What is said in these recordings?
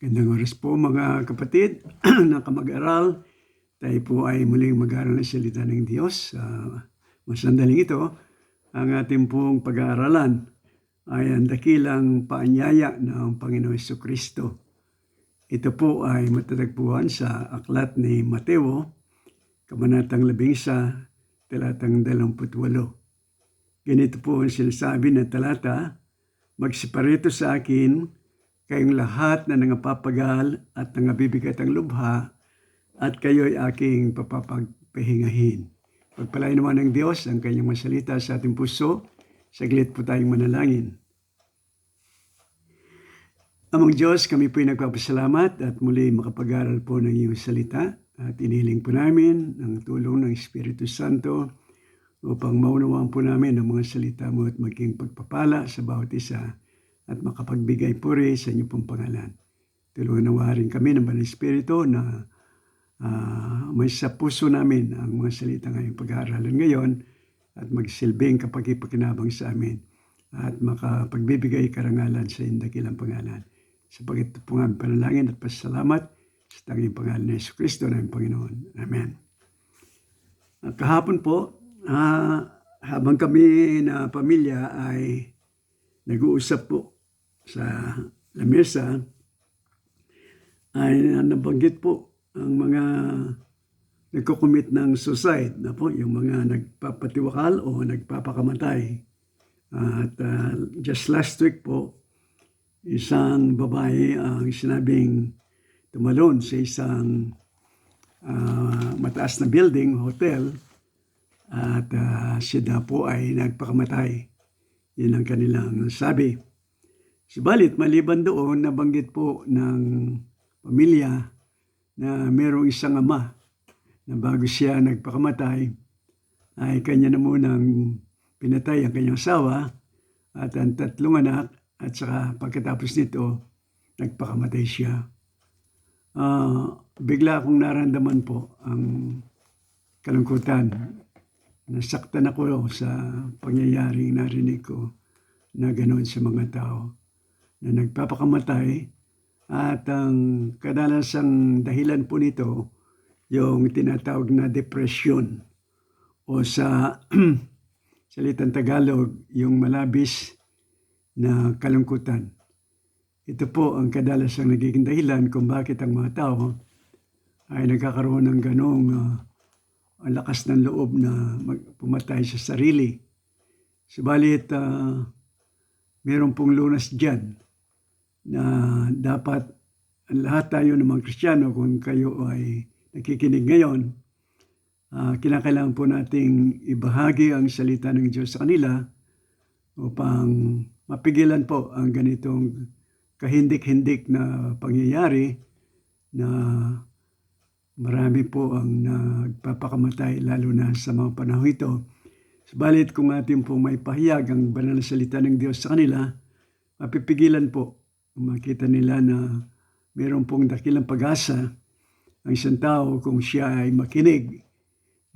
Gandang oras po mga kapatid na kamag-aral. Tayo po ay muling mag-aaral ng salita ng Diyos. Mga sandaling ito, ang ating pong pag-aaralan ay ang dakilang paanyaya ng Panginoong Jesucristo. Ito po ay matatagpuan sa aklat ni Mateo, Kabanatang 11, talatang 28. Ganito po ang sinasabi ng talata, "Magsiparito sa akin kayong lahat na nangapapagal at nangabibigat ang lubha, at kayo'y aking papapagpahingahin." Pagpalain naman ng Diyos ang kanyang masalita sa ating puso. Saglit po tayong manalangin. Amang Diyos, kami po'y nagpapasalamat at muli makapag-aral po ng iyong salita. At inihiling po namin ang tulong ng Espiritu Santo upang maunawaan po namin ang mga salita mo at maging pagpapala sa bawat isa at makapagbigay puri sa inyo pong pangalan. Tulungan nawa rin kami ng Banal Espiritu na may sa puso namin ang mga salita ngayong pag-aaralan ngayon at magsilbing kapag-ipakinabang sa amin at makapagbibigay karangalan sa iyong dakilang pangalan. Sapagkat po nga panalangin at pasalamat sa tanging pangalan ni Jesucristo na Panginoon. Amen. Kahapon po, habang kami na pamilya ay nag-uusap po sa lamesa, ay nabanggit po ang mga nagko-commit ng suicide na po, yung mga nagpapatiwakal o nagpapakamatay. At just last week po, isang babae ang sinabing tumalon sa isang mataas na building, hotel, at siya na po ay nagpakamatay. Yun ang kanilang sabi. Subalit, maliban doon, nabanggit po ng pamilya na mayroong isang ama na bago siya nagpakamatay, ay kanya na munang pinatay ang kanyang asawa at ang 3 anak, at saka pagkatapos nito, nagpakamatay siya. Bigla akong naramdaman po ang kalungkutan. Nasaktan ako sa pangyayaring narinig ko na ganoon sa mga tao na nagpapakamatay, at ang kadalasang dahilan po nito yung tinatawag na depression o sa salitang Tagalog yung malabis na kalungkutan. Ito po ang kadalasang nagiging dahilan kung bakit ang mga tao ay nagkakaroon ng ganong ang lakas ng loob na pumatay sa sarili. Subalit, meron pong lunas dyan na dapat ang lahat tayo ng mga Kristiyano, kung kayo ay nakikinig ngayon, kinakailangan po nating ibahagi ang salita ng Diyos sa kanila upang mapigilan po ang ganitong kahindik-hindik na pangyayari na marami po ang nagpapakamatay lalo na sa mga panahon ito. Subalit kung atin po may pahayag ang banal na salita ng Diyos sa kanila, mapipigilan po. Makita nila na mayroon pong dakilang pag-asa ang isang tao kung siya ay makinig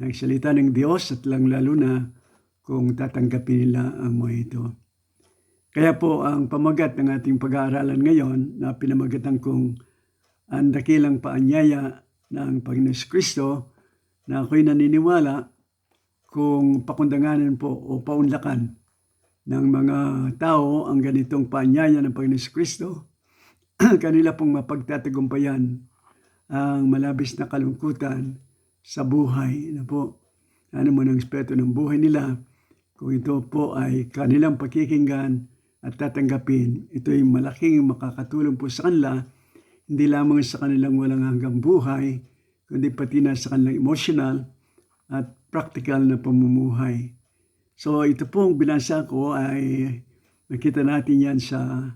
ng salita ng Diyos at lalo na kung tatanggapin nila ang mga ito. Kaya po ang pamagat ng ating pag-aaralan ngayon na pinamagatan kong ang dakilang paanyaya ng Panginoon Jesucristo, na ako'y naniniwala kung pakundanganan po o paunlakan ng mga tao ang ganitong paanyaya ng Panginoon Jesucristo, kanila pong mapagtatagumpayan ang malabis na kalungkutan sa buhay na po. Ano man ang aspeto ng buhay nila, kung ito po ay kanilang pakikinggan at tatanggapin, ito'y malaking makakatulong po sa kanila, hindi lamang sa kanilang walang hanggang buhay, kundi pati na sa kanilang emotional at practical na pamumuhay. So ito pong binasa ko ay nakita natin yan sa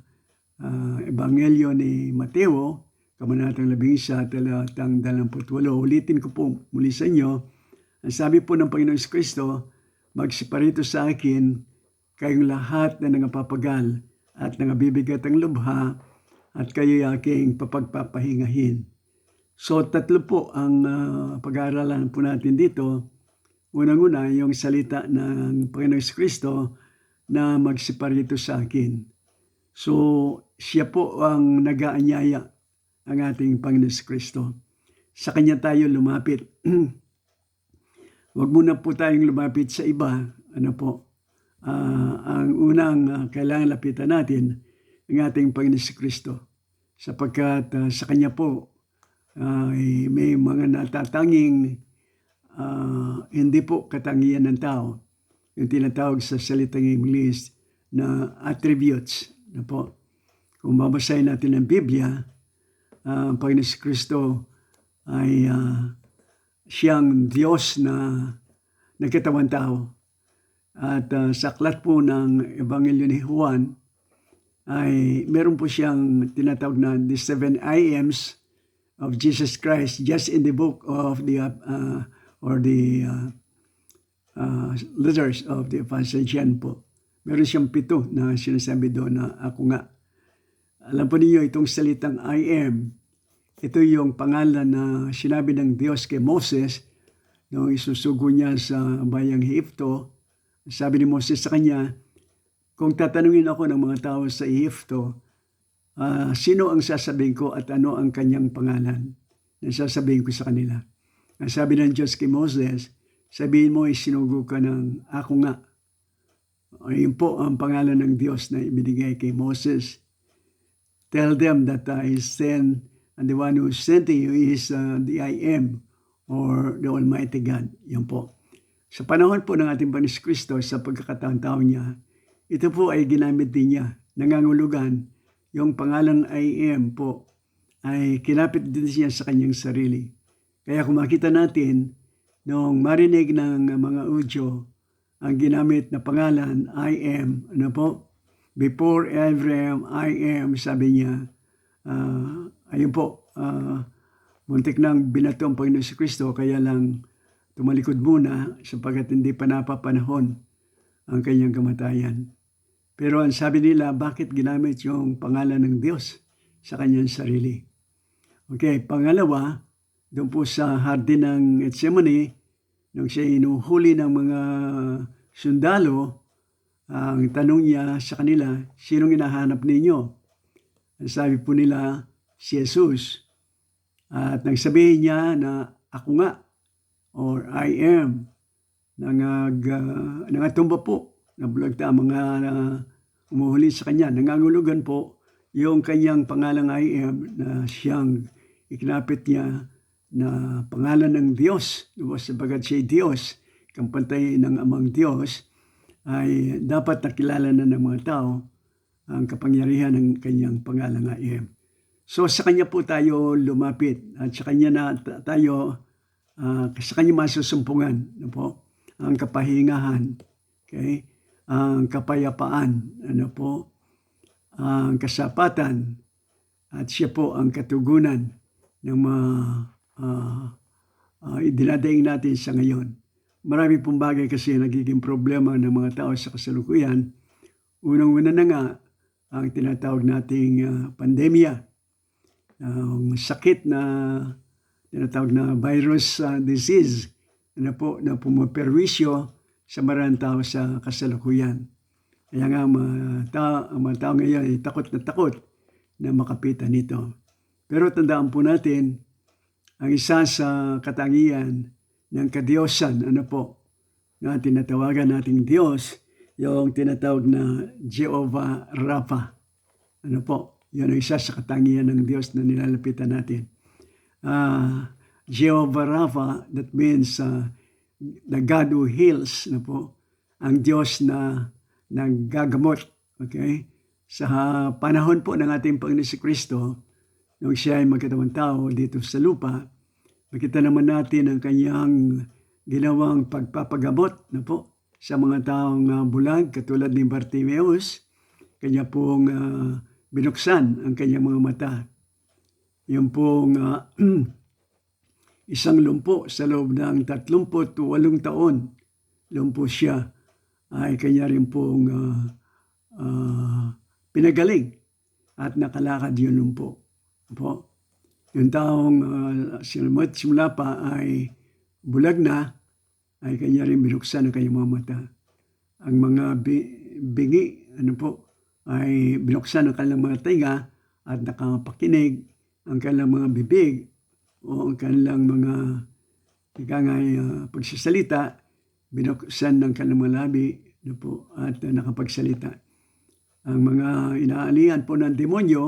Ebanghelyo ni Mateo, Kabanatang 11, talatang 28. Ulitin ko po muli sa inyo. Ang sabi po ng Panginoon Jesucristo, "Magsiparito sa akin kayong lahat na nangapapagal at nangabibigat ang lubha, at kayo'y aking papagpapahingahin." So 3 po ang pag-aaralan po natin dito. Unang-una, yung salita ng Panginoon Jesucristo na magsiparito sa akin. So siya po ang nag-aanyaya ang ating Panginoon Kristo. Sa Kanya tayo lumapit. Huwag muna po tayong lumapit sa iba. Ano po? Ang unang kailangan lapitan natin ang ating Panginoon Kristo. Sapagkat sa Kanya po may mga natatanging hindi po katangian ng tao. Yung tinatawag sa salitang English na attributes. Ano po? Kung babasahin natin ang Biblia, ang Panginoon Kristo ay siyang Diyos na nagkatawang tao. At sa aklat po ng Ebanghelyo ni Juan, ay meron po siyang tinatawag na the 7 I Ams of Jesus Christ just in the book of the letters of the Apostle John po. Meron siyang 7 na sinasabi doon na ako nga. Alam po niyo itong salitang I am, ito yung pangalan na sinabi ng Diyos kay Moses nung isusugo niya sa bayang Ehipto. Sabi ni Moses sa kanya, kung tatanungin ako ng mga tao sa Ehipto, sino ang sasabihin ko at ano ang kanyang pangalan na sasabihin ko sa kanila? Ang sabi ng Diyos kay Moses, sabihin mo ay sinugo ka ng ako nga. Ayun po ang pangalan ng Diyos na ibinigay kay Moses. Tell them that I send, and the one who sent you is the I am, or the Almighty God. Yan po. Sa panahon po ng ating Panginoon Kristo, sa pagkakataon-taon niya, ito po ay ginamit din niya. Nangangulugan, yung pangalang I am po, ay kinapit din siya sa kanyang sarili. Kaya kung makita natin, nung marinig ng mga Udyo, ang ginamit na pangalan, I am, ano po? Before Abraham, I am, sabi niya, ayun po, muntik nang binato ang Panginoon si Kristo, kaya lang tumalikod muna sapagkat hindi pa napapanahon ang kanyang kamatayan. Pero ang sabi nila, bakit ginamit yung pangalan ng Diyos sa kanyang sarili? Okay, pangalawa, doon po sa hardin ng Gethsemane, nung siya inuhuli ng mga sundalo, ang tanong niya sa kanila, sinong hinahanap ninyo? Ang sabi po nila, si Jesus. At nang sabihin niya na ako nga, or I am, nangatumba po, nabulagta ang mga umuhuli sa kanya. Nangangulugan po yung kanyang pangalang I am na siyang ikinapit niya na pangalan ng Diyos. Sabagat siya Diyos, kampantay ng Amang Diyos, ay dapat nakilala na ng mga tao ang kapangyarihan ng kanyang pangalang I am. So sa kanya po tayo lumapit at sa kanya na tayo sa kanya masusumpungan, ano po, ang kapahingahan, okay? Ang kapayapaan, ano po, ang kasapatan, at siya po ang katugunan ng mga dinadaing natin sa ngayon. Marami pong bagay kasi nagiging problema ng mga tao sa kasalukuyan. Unang-una na nga ang tinatawag nating pandemya, ang sakit na tinatawag na virus disease na pumaperwisyo sa maraming tao sa kasalukuyan. Kaya nga ang mga tao ngayon ay takot na makapitan nito. Pero tandaan po natin, ang isa sa katangian ng kadiyosan, ano po, na tinatawagan nating Diyos, yung tinatawag na Jehovah Rapha. Ano po, yun ang isa sa katangian ng Diyos na nilalapitan natin. Jehovah Rapha, that means the God who heals, ano po, ang Diyos na naggagamot. Okay? Sa panahon po ng ating Panginoon si Kristo, nung siya ay magkatawang tao dito sa lupa, makita naman natin ang kanyang ginawang pagpapagamot na po sa mga taong bulag katulad ni Bartimeus. Kanya pong binuksan ang kanyang mga mata. Yung pong isang lumpo sa loob ng 38 taon, lumpo siya, ay kanya rin pong pinagaling at nakalakad yun lumpo. Po. Yung taong simula pa ay bulag na, ay kanya rin binuksan ang kanyang mga mata. Ang mga bingi, ay binuksan ang kanilang mga tinga at nakapakinig ang kanilang mga bibig o ang kanilang mga pagsasalita, binuksan ng kanilang mga labi at nakapagsalita. Ang mga inaalihan po ng demonyo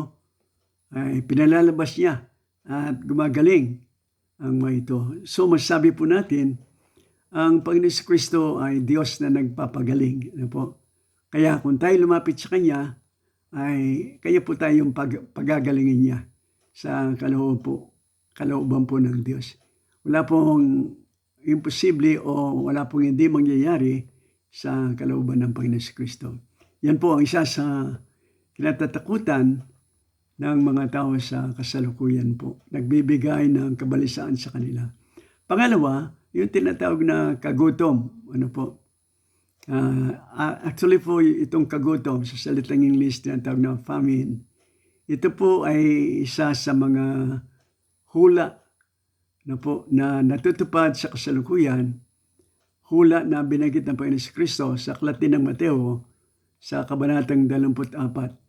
ay pinalalabas niya at gumagaling ang mga ito. So masasabi po natin, ang Panginoon Kristo ay Diyos na nagpapagaling. Kaya kung tayo lumapit sa Kanya, ay kaya po tayong pagagalingin niya sa kalooban po ng Diyos. Wala pong imposible o wala pong hindi mangyayari sa kalooban ng Panginoon Kristo. Yan po ang isa sa kinatatakutan ng mga tao sa kasalukuyan po. Nagbibigay ng kabalisaan sa kanila. Pangalawa, yung tinatawag na kagutom. Actually po itong kagutom sa salitang English tinatawag na famine. Ito po ay isa sa mga hula na natutupad sa kasalukuyan. Hula na binanggit ng Panginoon Kristo sa aklat din ng Mateo sa kabanatang 24.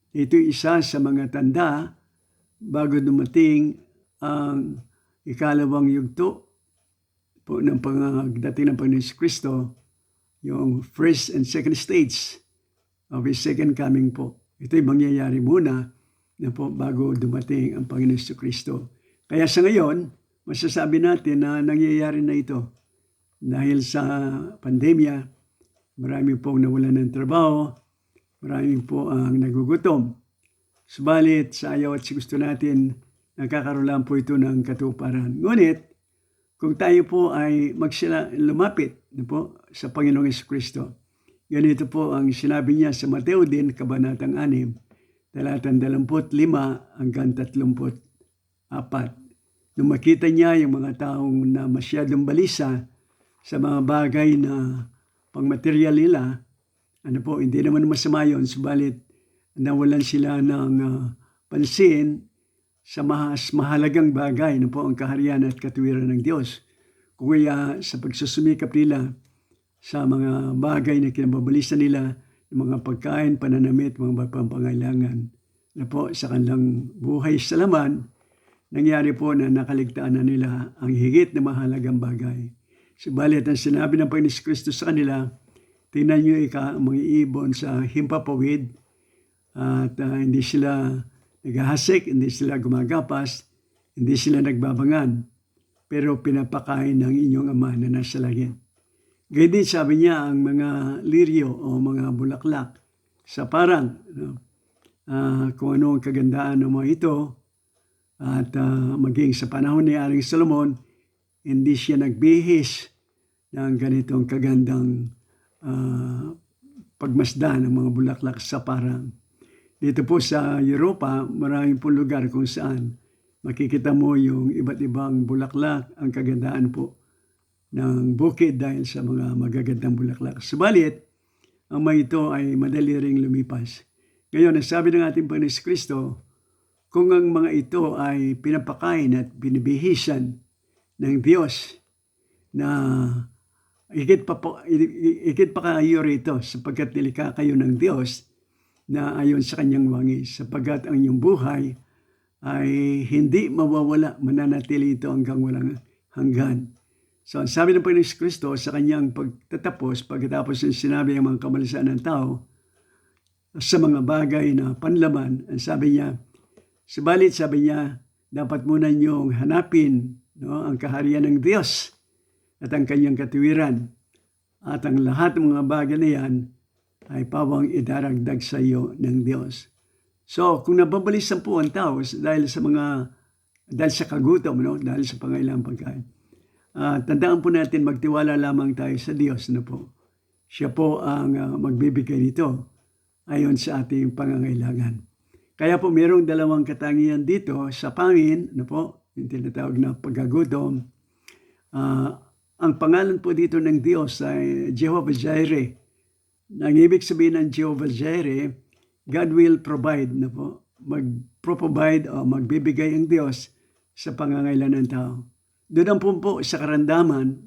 Ito isa sa mga tanda bago dumating ang ikalawang yugto po ng pagdating ng Panginoon Kristo, yung first and second stage of His second coming po. Ito'y mangyayari muna bago dumating ang Panginoon Kristo. Kaya sa ngayon, masasabi natin na nangyayari na ito. Dahil sa pandemya, marami pong nawalan ng trabaho, marami po ang nagugutom. Subalit, sa ayaw at gusto natin, nakakaroon lang po ito ng katuparan. Ngunit, kung tayo po ay lumapit sa Panginoong Kristo, ganito po ang sinabi niya sa Mateo din, kabanatang 6, talatang 25 hanggang 34. Nung makita niya yung mga taong na masyadong balisa sa mga bagay na pangmaterial nila, hindi naman masama yun, subalit nawalan sila ng pansin sa mahalagang bagay ang kaharian at katuwiran ng Diyos. Kaya sa pagsusumikap nila sa mga bagay na kinababalisan nila, ng mga pagkain, pananamit, mga pangangailangan sa kanilang buhay sa laman, nangyari po na nakaligtaan na nila ang higit na mahalagang bagay. Subalit ang sinabi ng Panginoon Kristo sa kanila, tingnan niyo ang mga ibon sa himpapawid at hindi sila naghahasik, hindi sila gumagapas, hindi sila nagbabangan, pero pinapakain ng inyong Ama na nasa langit. Gayun din sabi niya ang mga liryo o mga bulaklak sa parang kung ano ang kagandaan ng mga ito at maging sa panahon ni Aring Solomon, hindi siya nagbihis ng ganitong kagandang pagmasdan ng mga bulaklak sa parang. Dito po sa Europa, maraming po lugar kung saan makikita mo yung iba't ibang bulaklak, ang kagandaan po ng bukid dahil sa mga magagandang bulaklak. Subalit, ang mga ito ay madali ring lumipas. Ngayon, sabi ng ating Panginoon Kristo, kung ang mga ito ay pinapakain at binibihisan ng Diyos na higit pa kayo rito sapagkat nilikha kayo ng Diyos na ayon sa kanyang wangis, sapagkat ang inyong buhay ay hindi mawawala, mananatili ito hanggang walang hanggan. So, ang sabi ng Panginoon Kristo sa kanyang pagkatapos ng sinabi ang mga kamalisan ng tao sa mga bagay na panlaman, ang sabi niya, subalit sabi niya, dapat muna niyong hanapin ang kaharian ng Diyos at ang kanyang katuwiran, at ang lahat ng mga bagay na yan ay pawang idaragdag sa iyo ng Diyos. So, kung nababalisan po ang tao dahil sa kagutom, dahil sa pangailangang pagkain, tandaan po natin, magtiwala lamang tayo sa Diyos. Siya po ang magbibigay nito ayon sa ating pangangailangan. Kaya po mayroong dalawang katangian dito sa pangin, yung tinatawag na pagkagutom. Ang pangalan po dito ng Diyos ay Jehovah Jireh. Ang ibig sabihin ng Jehovah Jireh, God will provide, mag-provide o magbibigay ang Diyos sa pangangailangan ng tao. Doon po sa karandaman,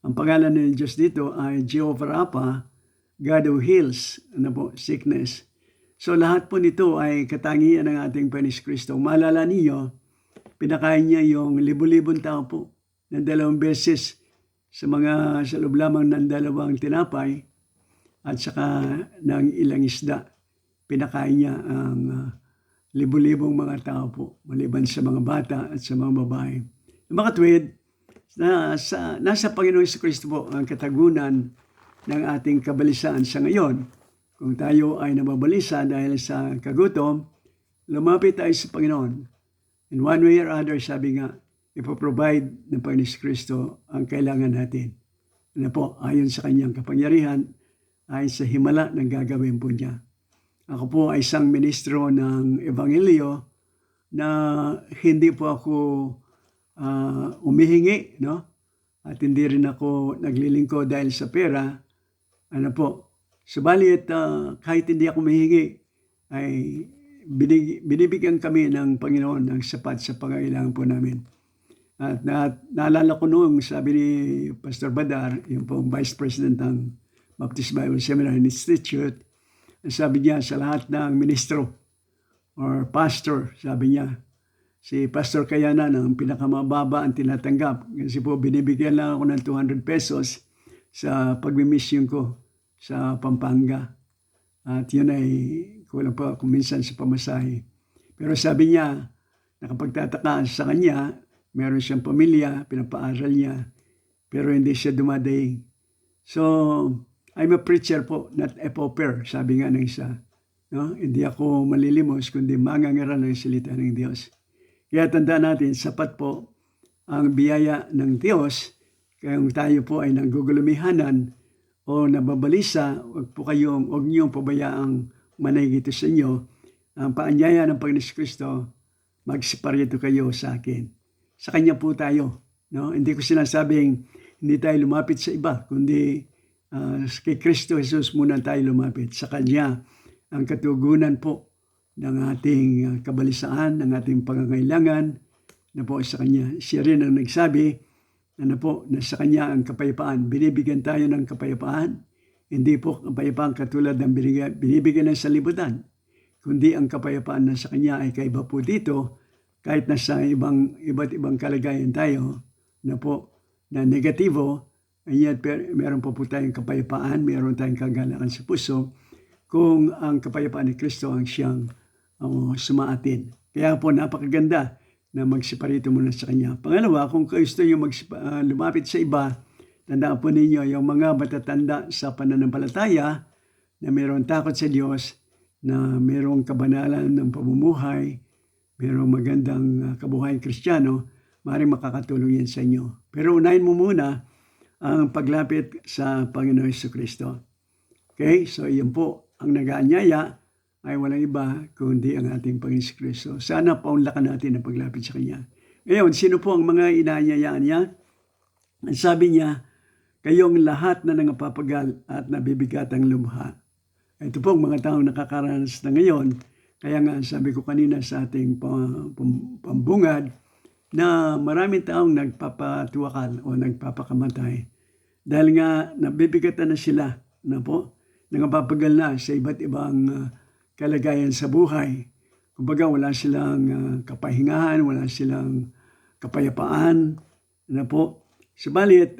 ang pangalan ng Diyos dito ay Jehovah Rapha, God who heals, sickness. So lahat po nito ay katangian ng ating Panginoon Kristo. Maalala niyo, pinakain niya yung libu-libong tao po ng 2 beses sa loob lamang ng 2 tinapay at saka ng ilang isda. Pinakain niya ang libu-libong mga tao po, maliban sa mga bata at sa mga babae. Mga tweed, nasa Panginoong Kristo po ang katagunan ng ating kabalisaan sa ngayon. Kung tayo ay nababalisa dahil sa kagutom, lumapit tayo sa Panginoon. In one way or other, sabi nga, ipoprovide ng Panginoong Kristo ang kailangan natin. Ano po, ayon sa kanyang kapangyarihan, ay sa himala ng gagawin po niya. Ako po ay isang ministro ng Ebanghelyo na hindi po ako umihingi, no? At hindi rin ako naglilingkod dahil sa pera. Ano po, subalit kahit hindi ako humihingi, ay binibigyan kami ng Panginoon ng sapat sa pangailangan po namin. At naalala ko noong sabi ni Pastor Badar, yung po Vice President ng Baptist Bible Seminary Institute, sabi niya sa lahat ng ministro or pastor, sabi niya, si Pastor Kayanan ang pinakamababa ang tinatanggap. Kasi po binibigyan lang ako ng 200 pesos sa pagmimission ko sa Pampanga. At yun ay kulang pa kung minsan sa pamasahe. Pero sabi niya, nakapagtataka sa kanya, meron siyang pamilya, pinapaaral niya, pero hindi siya dumadaing. So, I'm a preacher po, not a pauper, sabi nga ng isa. No? Hindi ako malilimos, kundi mangangaral ng salita ng Diyos. Kaya tandaan natin, sapat po ang biyaya ng Diyos. Kung tayo po ay nanggugulumihanan o nababalisa, huwag niyong pabayaang manahigito sa inyo. Ang paanyaya ng Panginoon Kristo, magsiparito kayo sa akin. Sa Kanya po tayo. No? Hindi ko sinasabing hindi tayo lumapit sa iba, kundi kay Kristo Jesus muna tayo lumapit. Sa Kanya ang katugunan po ng ating kabalisaan, ng ating pangangailangan, na po sa Kanya. Siya rin ang nagsabi na sa Kanya ang kapayapaan. Binibigyan tayo ng kapayapaan. Hindi po kapayapaan katulad ng binibigyan ng sanlibutan, kundi ang kapayapaan na sa Kanya ay kaiba po dito, kahit nasa iba't ibang kalagayan tayo na negatibo, and yet meron po tayong kapayapaan, meron tayong kagalakan sa puso kung ang kapayapaan ni Kristo ang siyang sumaatin. Kaya po napakaganda na magsiparito muna sa Kanya. Pangalawa, kung gusto nyo lumapit sa iba, tandaan po ninyo yung mga matatanda sa pananampalataya na mayroong takot sa Diyos, na mayroong kabanalan ng pamumuhay, mayroong magandang kabuhayan Kristiyano, maaaring makakatulong yan sa inyo. Pero unahin mo muna ang paglapit sa Panginoon Jesucristo. Okay? So, yun po. Ang nag-aanyaya ay walang iba kundi ang ating Panginoon Jesucristo. Sana paunlakan natin ang paglapit sa Kanya. Ngayon, sino po ang mga inaanyayaan niya? Ang sabi niya, kayong lahat na nangapapagal at nabibigatang lubha. Ito po ang mga taong nakakaranas na ngayon. Kaya nga sabi ko kanina sa ating pambungad, na maraming taong nagpapatuwakal o nagpapakamatay dahil nga nabibigatan na sila nangapapagal na sa iba't ibang kalagayan sa buhay. Kumbaga wala silang kapahingahan, wala silang kapayapaan. Subalit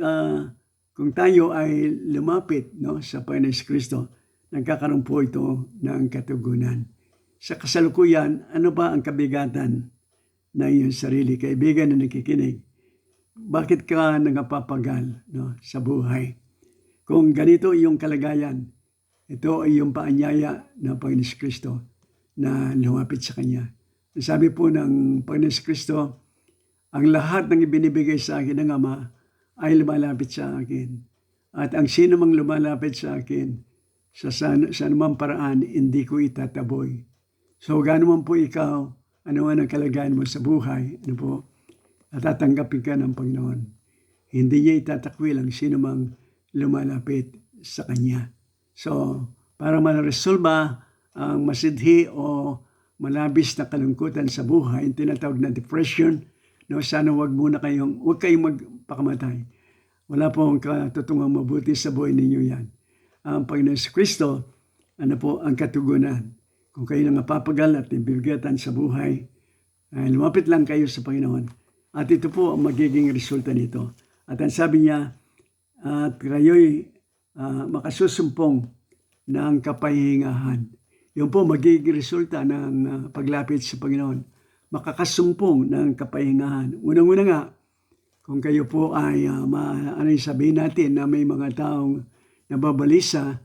kung tayo ay lumapit sa Panginoon Kristo, nagkakaroon po ito ng katugunan. Sa kasalukuyan, ano ba ang kabigatan na iyong sarili, kaibigan na nakikinig? Bakit ka nangapapagal sa buhay? Kung ganito iyong kalagayan, ito ay iyong paanyaya ng Panginoon Kristo na lumapit sa Kanya. Sabi po ng Panginoon Kristo, ang lahat ng ibinibigay sa akin ng Ama ay lumalapit sa akin. At ang sino mang lumalapit sa akin, sa anumang paraan, hindi ko itataboy. So, gaano man po ikaw, ano man ang kalagayan mo sa buhay, at tatanggapin ka ng Panginoon. Hindi niya itatakwil ang sino mang lumalapit sa Kanya. So, para ma-resolba ang masidhi o malabis na kalungkutan sa buhay, tinatawag na depression, sana huwag kayong magpakamatay. Wala pong katutungang mabuti sa buhay ninyo yan. Ang Panginoon Kristo, ang katugunan. kung kayo napapagal at nabibigatan sa buhay, ay lumapit lang kayo sa Panginoon. At ito po ang magiging resulta nito. At ang sabi niya, at kayo'y makasusumpong ng kapahingahan. Yun po magiging resulta ng paglapit sa Panginoon. Makakasumpong ng kapahingahan. Unang-una nga, kung kayo po ay sabihin natin na may mga taong nababalisa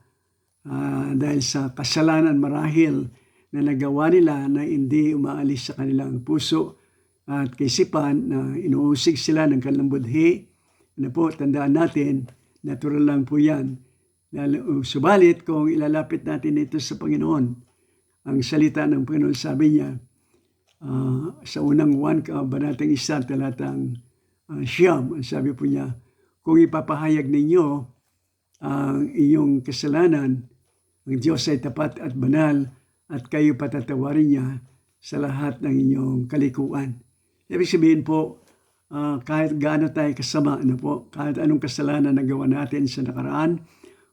dahil sa kasalanan marahil na nagawa nila na hindi umaalis sa kanilang puso at kaisipan, na inuusig sila ng kanilang budhi. Po, tandaan natin, natural lang po yan. Subalit kung ilalapit natin ito sa Panginoon, ang salita ng Panginoon, sabi niya sa unang 1 Kabanatang 1 talatang Siyam, ang sabi po niya, kung ipapahayag ninyo ang inyong kasalanan, ang Diyos ay tapat at banal at kayo patatawarin niya sa lahat ng inyong kalikuan. Ibig sabihin po, kahit gaano tayo kasama, kahit anong kasalanan na gawa natin sa nakaraan,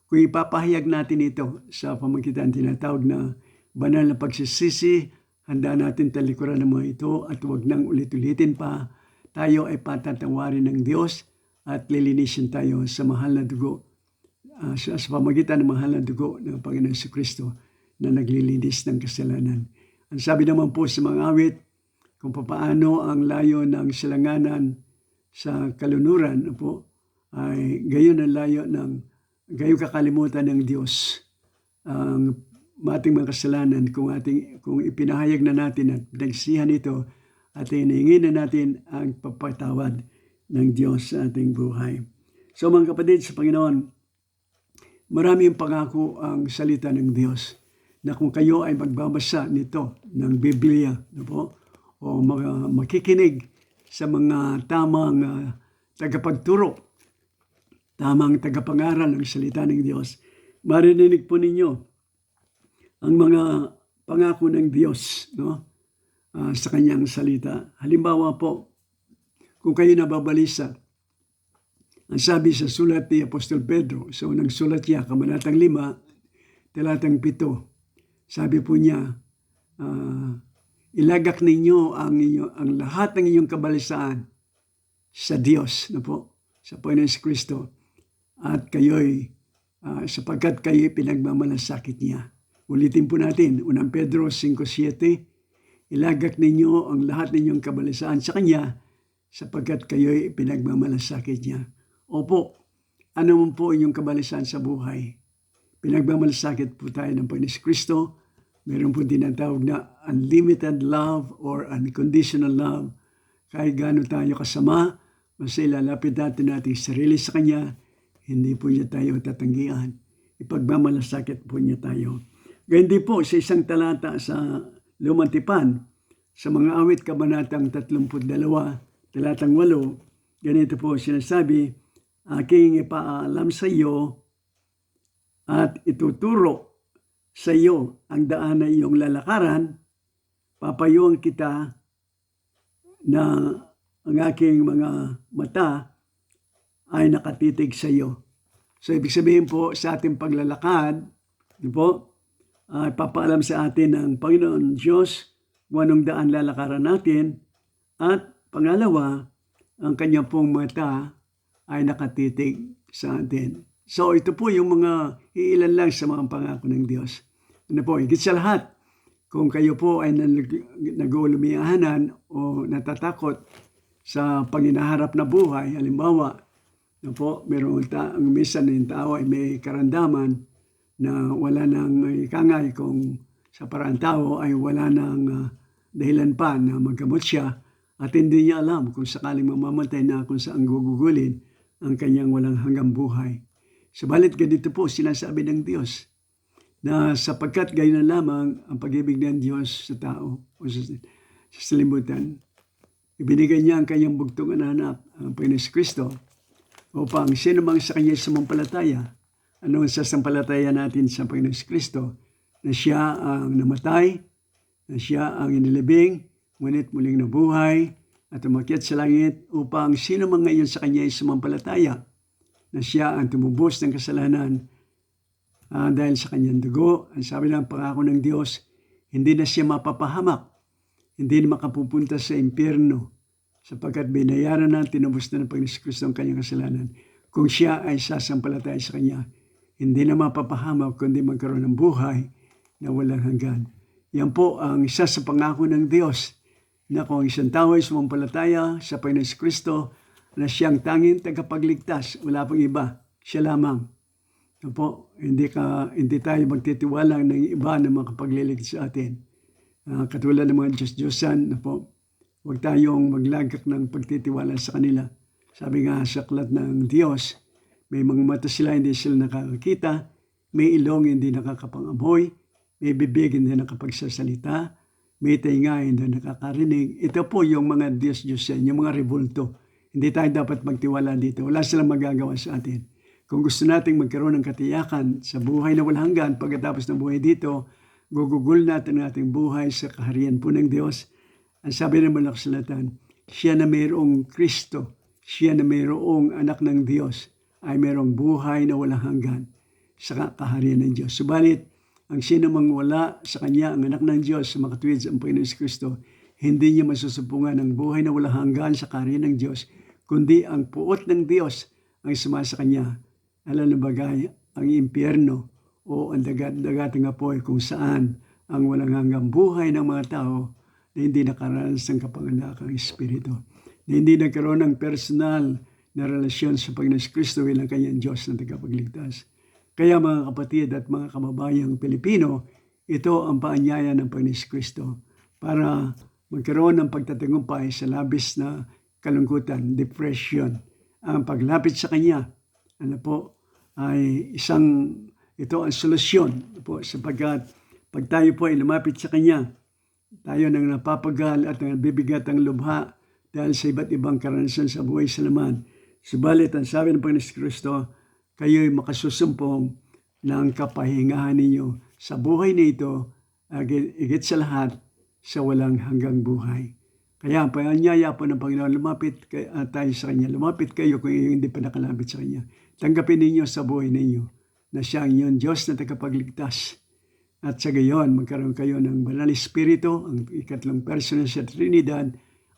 kung ipapahayag natin ito sa pamagitan tinatawag na banal na pagsisisi, handa natin talikuran ng mga ito at huwag nang ulit-ulitin pa. Tayo ay patatawarin ng Diyos at lilinisin tayo sa mahal na dugo, sa pamagitan ng mahal na dugo ng Panginoon Kristo na naglilinis ng kasalanan. Ang sabi naman po sa mga awit, kung paano ang layo ng silanganan sa kalunuran, ay gayon ang layo gayon kakalimutan ng Diyos ang ating mga kasalanan kung ipinahayag na natin at pinagsihan ito at hinihingin na natin ang pagpatawad ng Diyos sa ating buhay. So mga kapatid sa Panginoon, maraming pangako ang salita ng Diyos na kung kayo ay magbabasa nito ng Biblia, o makikinig sa mga tamang tagapagturo, tamang tagapangaral ng salita ng Diyos, marinig po ninyo ang mga pangako ng Diyos, sa kanyang salita. Halimbawa po, kung kayo nababalisa, ang sabi sa sulat ni Apostol Pedro, sa unang sulat niya, Kabanatang 5, talatang 7, sabi po niya, ilagak ninyo ang lahat ng inyong kabalisaan sa Diyos, sa Panginoon Kristo, at kayo'y sapagkat kayo'y pinagmamalasakit niya. Ulitin po natin, 1 Pedro 5:7, ilagak ninyo ang lahat ninyong kabalisaan sa Kanya sapagkat kayo'y pinagmamalasakit niya. Opo, ano man po inyong kabalisaan sa buhay? Pinagmamalasakit po tayo ng Panginoon Kristo. Meron po tinatawag na unlimited love or unconditional love. Kahit gaano tayo kasama, basta ilalapit natin ating sarili sa Kanya, hindi po niya tayo tatanggihan. Ipagmamalasakit po niya tayo. Ganyan din po sa isang talata sa Lumang Tipan, sa mga awit kabanatang 32, talatang 8, ganito po sinasabi, aking ipaalam sa iyo at ituturo sa iyo ang daan na iyong lalakaran, papayuhan kita na ang aking mga mata ay nakatitig sa iyo. So ibig sabihin po sa ating paglalakad, ay papaalam sa atin ng Panginoon Diyos kung anong daan lalakaran natin, at pangalawa, ang kanyang pong mata ay nakatitig sa atin. So ito po yung mga iilan lang sa mga pangako ng Diyos. Higit sa lahat, kung kayo po ay nag-ulumiyahanan o natatakot sa panginaharap na buhay, halimbawa, minsan yung tao ay may karandaman na wala nang ikangay kung sa parang tao ay wala nang dahilan pa na magkamot siya at hindi niya alam kung sakaling mamamatay na kung saan gugugulin ang kanyang walang hanggang buhay. Subalit ganito po sinasabi ng Diyos na sapagkat gayon na lamang ang pag-ibig ng Diyos sa tao o sa salimutan, ibinigay niya ang kanyang bugtong anak, ang Panginoon Kristo, upang sino mang sa kanya sumampalataya. Ano ang sasampalataya natin sa Panginoon Kristo? Na siya ang namatay, na siya ang inilibing, ngunit muling nabuhay at umakyat sa langit upang sino man ngayon sa kanya ay sumampalataya, na siya ang tumubos ng kasalanan dahil sa kanyang dugo. Ang sabi ng pangako ng Diyos, hindi na siya mapapahamak, hindi na makapupunta sa impyerno, sapagkat binayaran na, tinubos na ng Panginoon Kristo ang kanyang kasalanan. Kung siya ay sasampalataya sa kanya, hindi na mapapahamak, kundi magkaroon ng buhay na walang hanggan. Yan po ang isa sa pangako ng Diyos, na kung isang tao ay sumampalataya sa Panginoon Kristo, na siyang tanging tagapagligtas, wala pang iba, siya lamang. Po, hindi tayo magtitiwala ng iba na makapagliligtas sa atin. Katulad ng mga Diyos-Diyosan, po, huwag tayong maglagak ng pagtitiwala sa kanila. Sabi nga sa aklat ng Diyos, may mga mata sila, hindi sila nakakakita, may ilong, hindi nakakapangamoy, may bibig, hindi nakapagsasalita, may tainga, hindi nakakarinig. Ito po yung mga Diyos-Diyosan, yung mga revolto. Hindi tayo dapat magtiwala dito. Wala silang magagawa sa atin. Kung gusto nating magkaroon ng katiyakan sa buhay na walang hanggan, pagkatapos ng buhay dito, gugugol natin ang ating buhay sa kaharian po ng Diyos. Ang sabi ng Malakas Salatan, siya na mayroong Kristo, siya na mayroong anak ng Diyos, ay mayroong buhay na walang hanggan sa kaharian ng Diyos. Subalit, ang sino mang wala sa Kanya, ang anak ng Diyos, sa makatuwid sa Panginoon Kristo, hindi niya masusupungan ng buhay na walang hanggan sa kaharian ng Diyos, kundi ang puot ng Diyos ang sumasa sa Kanya. Alam na bagay, ang impyerno o ang dagat-dagatang apoy kung saan ang walang hanggang buhay ng mga tao na hindi nakaranas ng kapanganakang Espiritu, na hindi nagkaroon ng personal na relasyon sa Panginoon Kristo bilang kanyang Diyos na tagapagligtas. Kaya mga kapatid at mga kababayang Pilipino, ito ang paanyaya ng Panginoon Kristo para magkaroon ng pagtatagumpay sa labis na kalungkutan, depression. Ang paglapit sa Kanya, ay ito ang solusyon po, sapagkat pag tayo po ay lumapit sa Kanya, tayo nang napapagal at nabibigat ang lubha dahil sa iba't ibang karanasan sa buhay sa laman. Subalit ang sabi ng Panginoon Kristo, kayo'y makasusumpong ng kapahingahan ninyo sa buhay na ito, higit sa lahat sa walang hanggang buhay. Kaya ang paanyaya po ng Panginoon, lumapit tayo sa Kanya. Lumapit kayo kung hindi pa nakalapit sa Kanya. Tanggapin ninyo sa buhay ninyo na siya ang inyong Diyos na tagapagligtas. At sa gayon, magkaroon kayo ng Banal Espiritu, ang ikatlong persona sa Trinidad,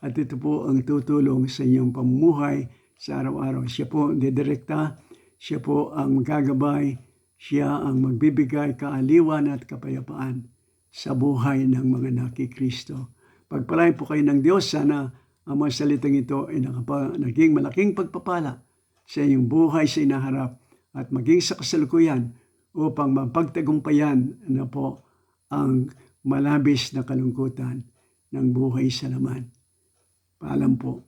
at ito po ang tutulong sa inyong pamumuhay sa araw-araw. Siya po ang didirekta, siya po ang magagabay, siya ang magbibigay kaaliwan at kapayapaan sa buhay ng mga nakikristo. Pagpalain po kayo ng Diyos, sana ang mga salitang ito ay naging malaking pagpapala sa inyong buhay sa inaharap at maging sa kasalukuyan upang mapagtagumpayan na po ang malabis na kalungkutan ng buhay sa laman. Paalam po.